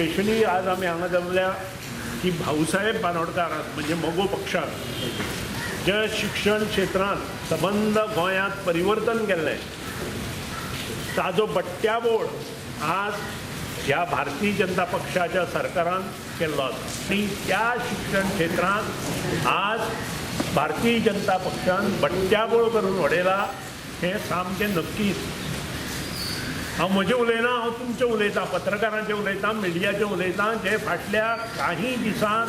Specially आज आम्ही हांगा जमल्या की भाऊसाहेब बांदोडकार म्हणजे मोगो पक्षान जे शिक्षण क्षेत्रांत सबंद गोंयांत परिवर्तन केल्लें ताजो बट्ट्याबोळ आज ह्या भारतीय जनता पक्षाच्या सरकारान केल्लो आसा आनी त्या शिक्षण क्षेत्रांत आज भारतीय जनता पक्षान बट्ट्याबोळ करून उडयला हें सामकें नक्कीच। हांव म्हजें उलयना, हांव तुमचें उलयतां, पत्रकारांचें उलयतां, मिडियाचें उलयतां, जे फाटल्या काही दिसांत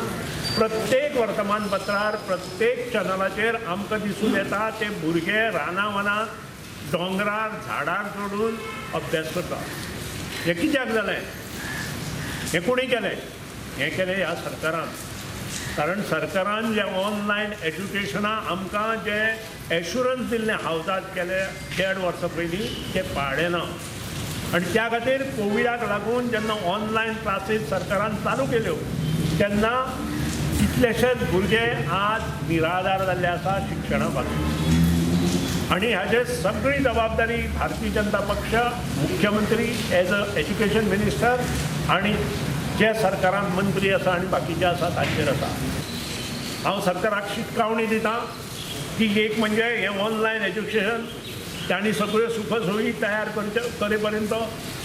प्रत्येक वर्तमानपत्रार प्रत्येक चॅनलाचेर आमकां दिसून येता ते भुरगे रानावनांत दोंगरार झाडार चडून अभ्यास करतात। हें कित्याक जालें? हें कोणी केलें? हें केलें ह्या सरकारान। कारण सरकारान जे ऑनलायन एज्युकेशना आमकां जे एश्युरन्स दिल्लें हावजात केले 1.5 वर्सां पयलीं तें पाळ्ळें ना आनी त्या खातीर कोविडाक लागून जेन्ना ऑनलायन क्लासीस सरकारान चालू केल्यो तेन्ना कितलेशेच भुरगे आज निराधार जाल्ले आसा शिक्षणा खातीर आनी हाजे सगळी जबाबदारी भारतीय जनता पक्ष मुख्यमंत्री एज अ एज्युकेशन मिनिस्टर आनी जे सरकारान मंत्री आसा आनी बाकीचे आसा तांचेर आसा। हांव सरकाराक शिटकावणी दितां की एक म्हणजे हें ऑनलायन एज्युकेशन तांणी सगळ्यो सुखसोयी तयार करे पर्यंत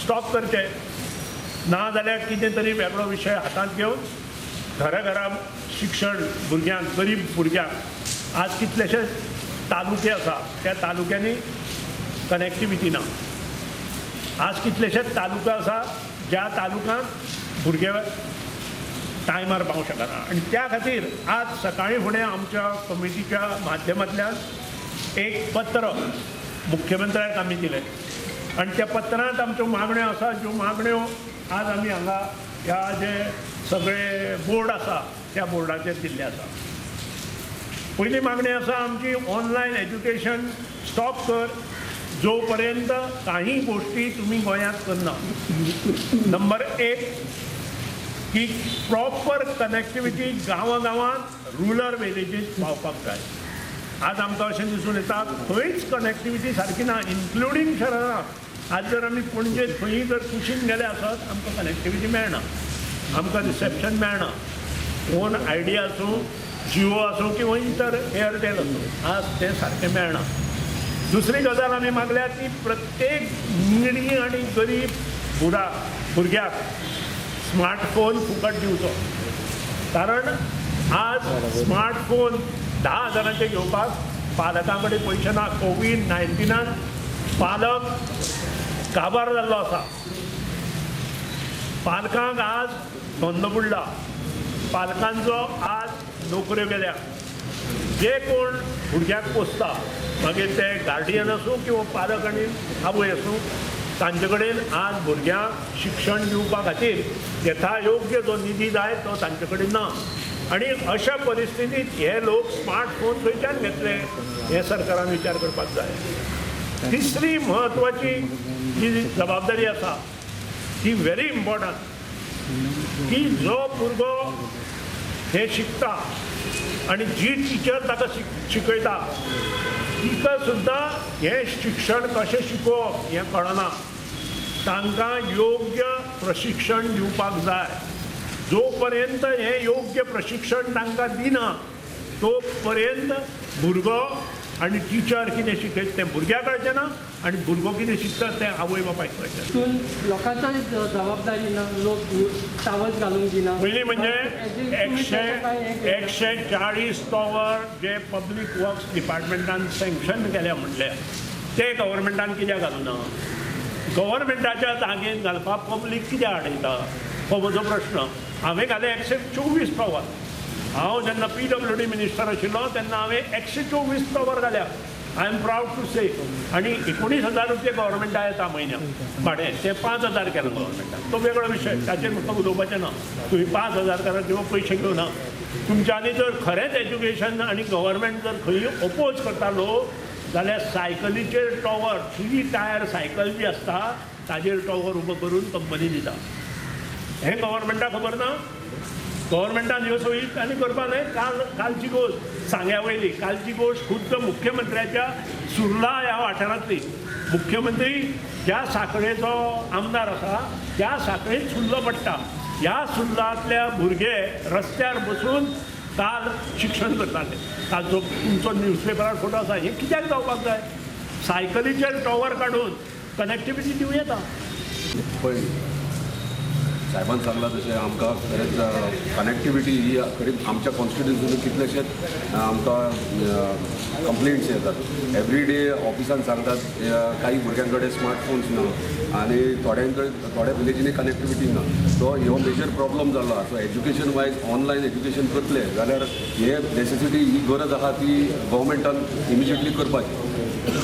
स्टॉप करचे ना जाल्यार कितें तरी वेगळो विशय हातांत घेवन घरा शिक्षण भुरग्यांक गरीब भुरग्यांक आज कितलेशेच तालुके आसा त्या तालुक्यांनी कनेक्टिविटी ना। आज कितलेशेच तालुका आसा ज्या तालुक्यांत भुरगे टायमार पावूंक शकना आनी त्या खातीर आज सकाळीं फुडें आमच्या कमिटीच्या माध्यमांतल्यान एक पत्र मुख्यमंत्र्याक आमी दिलें आनी त्या पत्रांत आमच्यो मागण्यो आसा ज्यो मागण्यो आज आमी हांगा ह्या जे सगळे बोर्ड आसा त्या बोर्डाचेर दिल्ले आसा। पयली मागणी आसा आमची ऑनलायन एज्युकेशन स्टॉप कर जो पर्यंत काही गोष्टी तुम्ही गोंयांत करना। नंबर 1 की प्रॉपर कनेक्टिविटी गांवांत रुरल विलेजीस पावपाक जाय। आज आमकां अशें दिसून येता खंयच कनेक्टिविटी सारकी ना इन्क्लुडींग शहरांत। आज जर आमी पणजे खंयी जर कुशीन गेले आसत आमकां कनेक्टिविटी मेळना, आमकां रिसेप्शन मेळना। फोन आयडिया आसूं, जियो आसूं किंवा इतर एअरटेल आसूं आज तें सारकें मेळना। दुसरी गजाल आमी मागल्या ती प्रत्येक निडी आनी गरीब भुरग्याक स्मार्टफोन फुकट दिवचो। कारण आज स्मार्टफोन 10,000चे घेवपाक पालकां कडेन पयशे ना। कोविड-19 पालक काबार जाल्लो आसा। पालकांक आज धंदो बुडला, पालकांचो आज नोकऱ्यो गेल्या। जे कोण भुरग्याक पोसता मागीर ते गार्डियन आसूं किंवा पालक आनी आवय आसूं तांचे कडेन आज भुरग्यांक शिक्षण दिवपा खातीर यथायोग्य जो निधी जाय तो तांचे कडेन ना आनी अशा परिस्थितीत हे लोक स्मार्टफोन खंयच्यान घेतले हे सरकारान विचार करपाक जाय। तिसरी म्हत्वाची जी जबाबदारी आसा ती व्हेरी इम्पॉर्टंट की जो भुरगो हे शिकता आनी जी टिचर ताका शिकयता तिका सुद्दां हे शिक्षण कशें शिकोवप हें कळना। तांकां योग्य प्रशिक्षण दिवपाक जाय। जो पर्यंत हे योग्य प्रशिक्षण तांकां दिना तो पर्यंत भुरगो आनी टिचर कितें शिकयता तें भुरग्याक कळचें ना आनी भुरगो कितें शिकता तें आवय बापायक कळचें ना। लोकांचो जबाबदारी ना, लोक सावध घालूंक दिना। पयलीं म्हणजे 140 टॉवर जे पब्लीक वर्क्स डिपार्टमेंटान सँक्शन केल्या म्हटले ते गव्हर्मेंटान कित्याक घालूना? गव्हर्मेंटाच्या जागेन घालपाक पब्लीक कित्याक आडयता हो म्हजो प्रश्न। हांवें घाले 124 टॉवर। हांव जेन्ना PWD मिनिस्टर आशिल्लो तेन्ना हांवें 124 टॉवर घाल्या। आय एम प्राऊड टू से। आनी 19,000 रुपया गव्हर्मेंटा येता म्हयन्याक भाडें, तें 5,000 केलां गव्हर्मेंटान। तो वेगळो विशय, ताचेर म्हाका उलोवपाचें ना। तुमी 5,000 करा किंवा पयशे घेवना। तुमच्यांनी जर खरेंच एज्युकेशन आनी गव्हर्मेंट जर खंय ओपोज करतालो जाल्यार सायकलीचेर टॉवर 3 टायर सायकल जी आसता ताजेर टॉवर उबो करून कंपनी दिता। हें गव्हर्मेंटाक खबर ना? गव्हर्मेंटान ह्यो सोयी आनी करपा न्हय। कालची गोश्ट सांग्या वयली, कालची गोश्ट खुद्द मुख्यमंत्र्याच्या सुर्ला ह्या वाठारांतली। मुख्यमंत्री ज्या साखळेचो आमदार आसा त्या साखळेत सुल्लो पडटा. ह्या सुल्लांतल्या भुरगे रस्त्यार बसून काल शिक्षण करताले. ताजो तुमचो न्यूजपेपरार फोटो आसा. हे कित्याक जावपाक जाय? सायकलीचेर टॉवर काडून कनेक्टिविटी दिवं येता. पळय साहेबान सांगलां तशें आमकां खरेंच कनेक्टिविटी ही खरीच आमच्या कॉन्स्टिट्युन्सीन कितलेशेच आमकां कंप्लेंट्स येतात. एवरी डे ऑफिसान सांगतात काही भुरग्यां कडेन स्मार्टफोन्स ना आनी थोड्या विलेजींनी कनेक्टिविटी ना. सो ह्यो मेजर प्रॉब्लम जाल्लो आसा. So education wise online education करतले जाल्यार हे नेसेसिटी ही गरज आसा ती गव्हर्मेंटान इमिजिएटली करपाची.